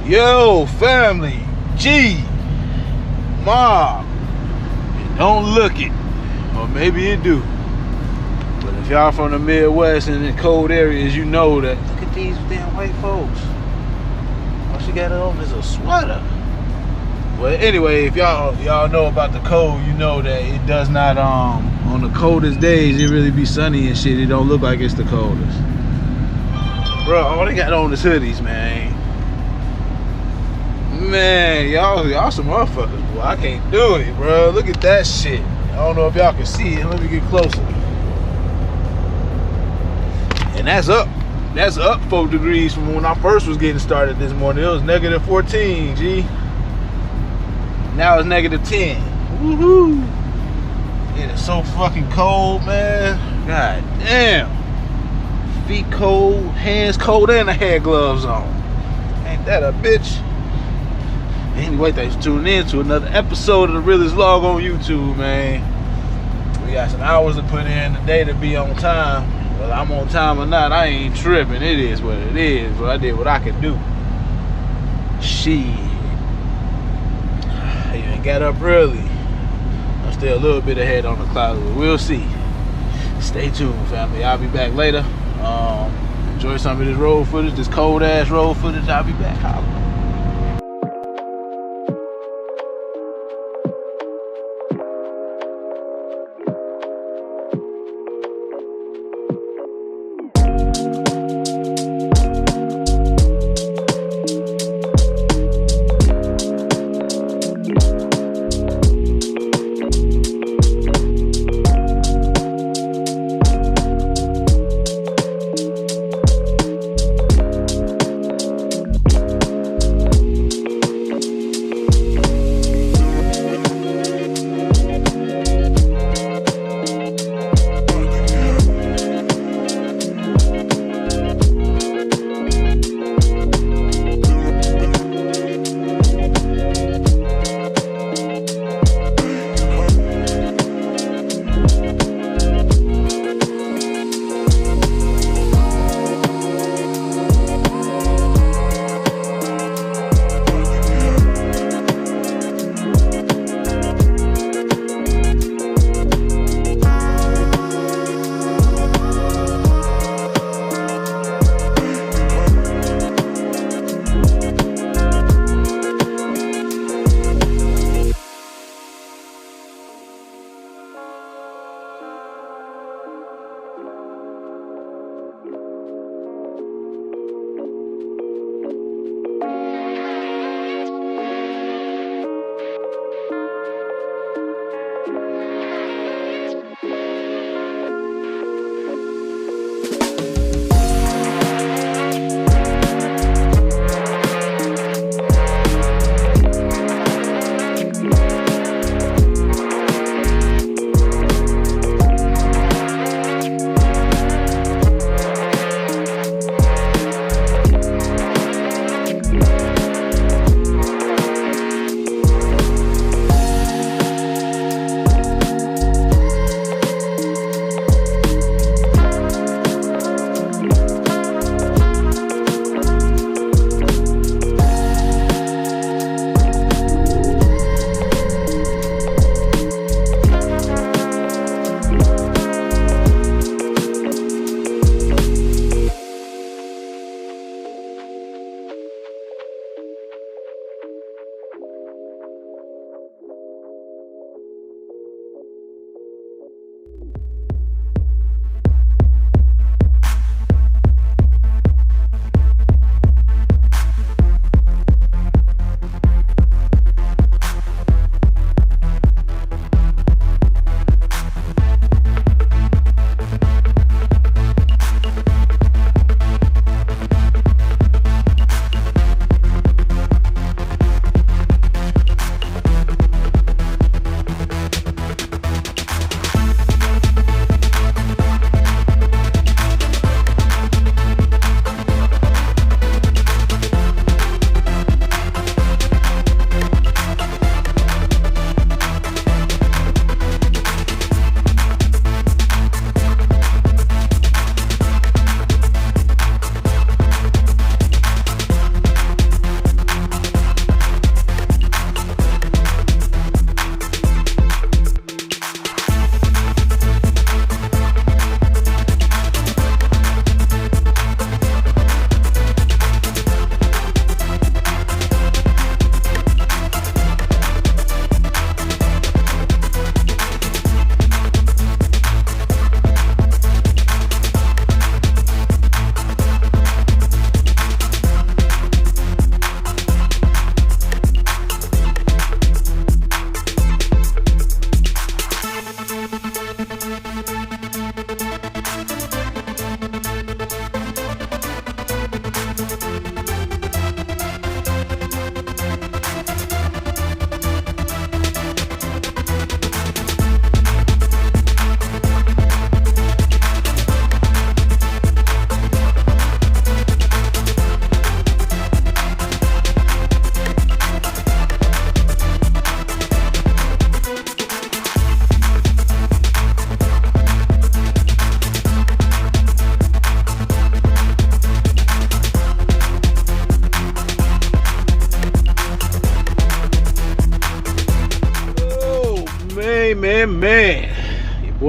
Yo, family, G, Mob, don't look it, or maybe it do. But if y'all from the Midwest and in cold areas, you know that. Look at these damn white folks. All she got on is a sweater. Well, anyway, if y'all know about the cold, you know that it does not on the coldest days it really be sunny and shit. It don't look like it's the coldest. Bro, all they got on is hoodies, man. Man, y'all some motherfuckers, boy. I can't do it, bro. Look at that shit. I don't know if y'all can see it. Let me get closer. And that's up. That's up 4 degrees from when I first was getting started this morning. It was negative 14, G. Now it's negative 10. Woohoo! It is so fucking cold, man. God damn. Feet cold, hands cold, and the hair gloves on. Ain't that a bitch? Anyway, thanks for tuning in to another episode of the Realest Vlog on YouTube, man. We got some hours to put in today to be on time. Whether I'm on time or not, I ain't tripping. It is what it is, but I did what I could do. Shit. I even got up early. I'm still a little bit ahead on the clock, but we'll see. Stay tuned, family. I'll be back later. Enjoy some of this road footage, this cold ass road footage. I'll be back. Holla.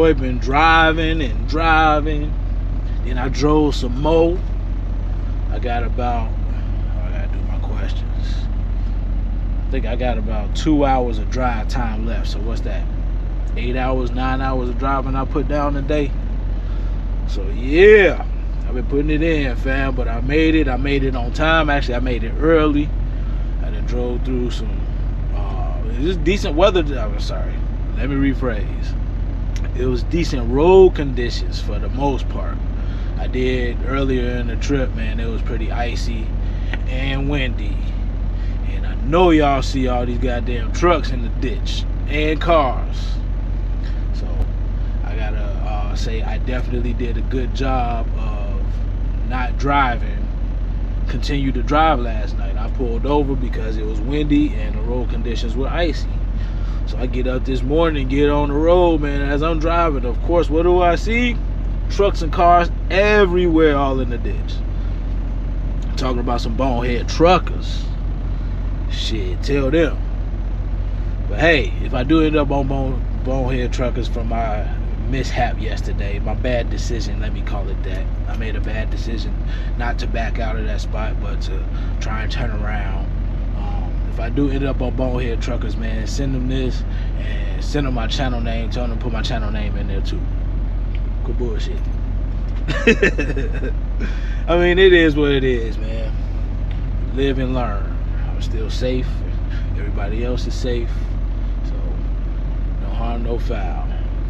boy been driving and driving. Then I drove some more. I got about, I gotta do my questions. I think I got about 2 hours of drive time left. So what's that? 8 hours, 9 hours of driving I put down a day. So yeah, I've been putting it in, fam. But I made it on time. Actually, I made it early. I done drove through some just decent weather. I'm sorry, let me rephrase. It was decent road conditions for the most part. I did earlier in the trip, man, it was pretty icy and windy. And I know y'all see all these goddamn trucks in the ditch and cars. So I gotta say I definitely did a good job of not driving. Continued to drive last night. I pulled over because it was windy and the road conditions were icy. So I get up this morning, get on the road, man. As I'm driving, of course, what do I see? Trucks and cars everywhere, all in the ditch. I'm talking about some bonehead truckers. Shit, tell them. But hey, if I do end up on bonehead truckers from my mishap yesterday, my bad decision, let me call it that. I made a bad decision not to back out of that spot, but to try and turn around. If I do end up on bonehead truckers, man, send them this and send them my channel name. Tell them to put my channel name in there too. Good bullshit. I mean, it is what it is, man. Live and learn. I'm still safe. Everybody else is safe. So no harm, no foul.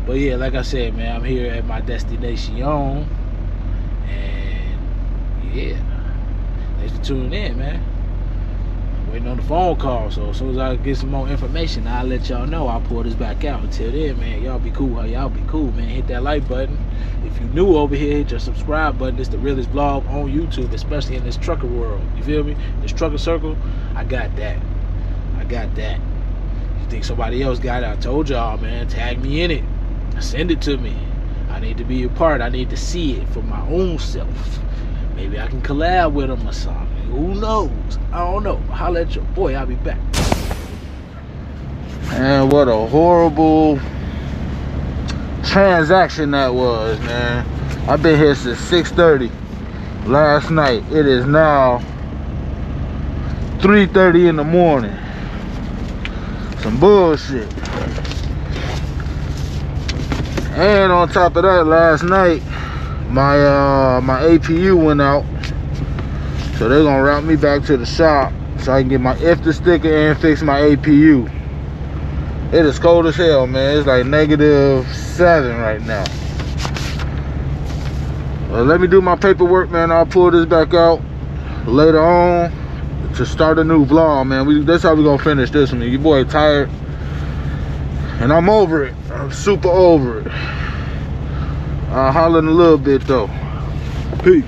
But yeah, like I said, man, I'm here at my destination. And yeah, thanks for tuning in, man. I'm waiting on the phone call, so as soon as I get some more information, I'll let y'all know. I'll pull this back out. Until then, man, y'all be cool. Y'all be cool, man. Hit that like button. If you're new over here, hit your subscribe button. It's the realest vlog on YouTube, especially in this trucker world. You feel me? This trucker circle, I got that. I got that. You think somebody else got it? I told y'all, man. Tag me in it. Send it to me. I need to be a part. I need to see it for my own self. Maybe I can collab with them or something. Who knows? I don't know. Holla at your boy. I'll be back. Man, what a horrible transaction that was, man. I've been here since 6:30 last night. It is now 3:30 in the morning. Some bullshit. And on top of that, last night my APU went out, so they're gonna route me back to the shop so I can get my IFTA sticker and fix my APU. It is cold as hell, man. It's like -7 right now. Well, let me do my paperwork, man. I'll pull this back out later on to start a new vlog, man. That's how we gonna finish this one. Your boy tired, and I'm over it. I'm super over it. I'll holler in a little bit though. Peace.